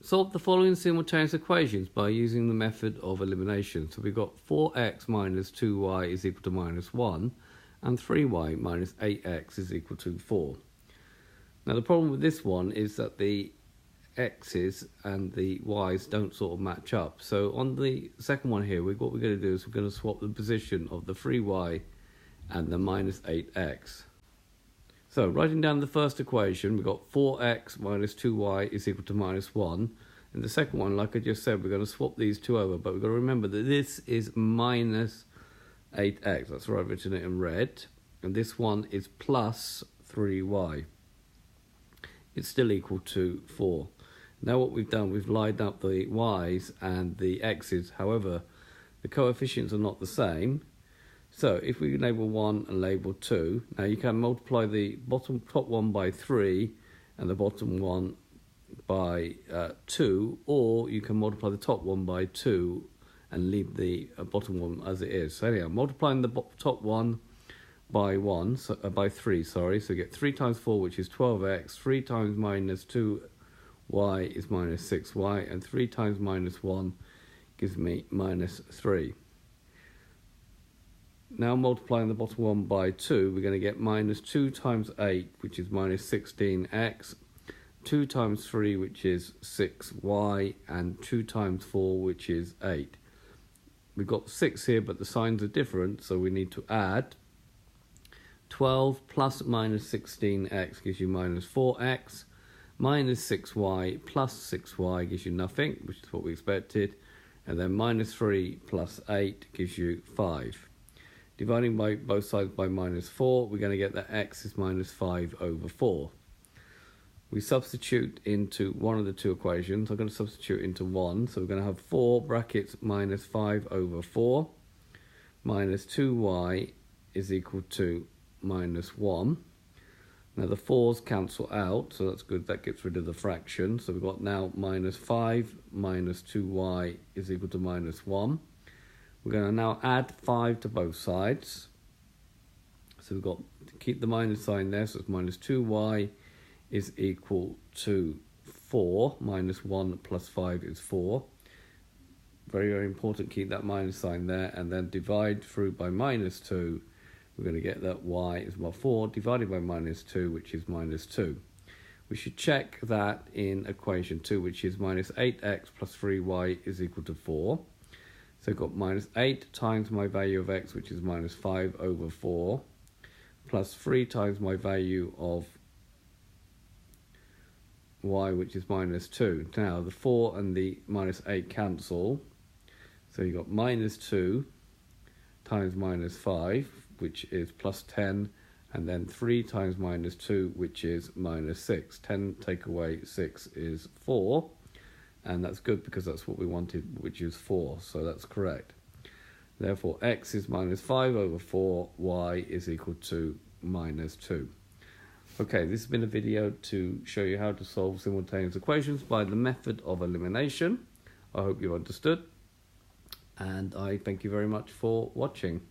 Solve the following simultaneous equations by using the method of elimination. So we've got 4x minus 2y is equal to minus 1 and 3y minus 8x is equal to 4. Now the problem with this one is that the x's and the y's don't sort of match up. So on the second one here, what we're going to do is we're going to swap the position of the 3y and the minus 8x. So writing down the first equation, we've got 4x minus 2y is equal to minus 1. And the second one, like I just said, we're going to swap these two over, but we've got to remember that this is minus 8x. That's why I've written it in red. And this one is plus 3y. It's still equal to 4. Now what we've done, we've lined up the y's and the x's. However, the coefficients are not the same. So if we label 1 and label 2, now you can multiply the top one by 3 and the bottom one by 2, or you can multiply the top one by 2 and leave the bottom one as it is. So anyhow, multiplying the top one by 3, sorry, so you get 3 times 4, which is 12x, 3 times minus 2y is minus 6y, and 3 times minus 1 gives me minus 3. Now multiplying the bottom one by 2, we're going to get minus 2 times 8, which is minus 16x, 2 times 3, which is 6y, and 2 times 4, which is 8. We've got 6 here, but the signs are different, so we need to add. 12 plus minus 16x gives you minus 4x, minus 6y plus 6y gives you nothing, which is what we expected, and then minus 3 plus 8 gives you 5. Dividing by both sides by minus 4, we're going to get that x is minus 5 over 4. We substitute into one of the two equations. I'm going to substitute into 1. So we're going to have 4 brackets minus 5 over 4 minus 2y is equal to minus 1. Now the 4's cancel out, so that's good. That gets rid of the fraction. So we've got now minus 5 minus 2y is equal to minus 1. We're going to now add 5 to both sides. So we've got to keep the minus sign there, so it's minus 2y is equal to 4. Minus 1 plus 5 is 4. Very, very important, keep that minus sign there, and then divide through by minus 2. We're going to get that y is 4 divided by minus 2, which is minus 2. We should check that in equation 2, which is minus 8x plus 3y is equal to 4. So I've got minus 8 times my value of x, which is minus 5 over 4, plus 3 times my value of y, which is minus 2. Now, the 4 and the minus 8 cancel. So you've got minus 2 times minus 5, which is plus 10, and then 3 times minus 2, which is minus 6. 10 take away 6 is 4. And that's good because that's what we wanted, which is 4, so that's correct. Therefore, x is minus 5 over 4, y is equal to minus 2. Okay, this has been a video to show you how to solve simultaneous equations by the method of elimination. I hope you understood, and I thank you very much for watching.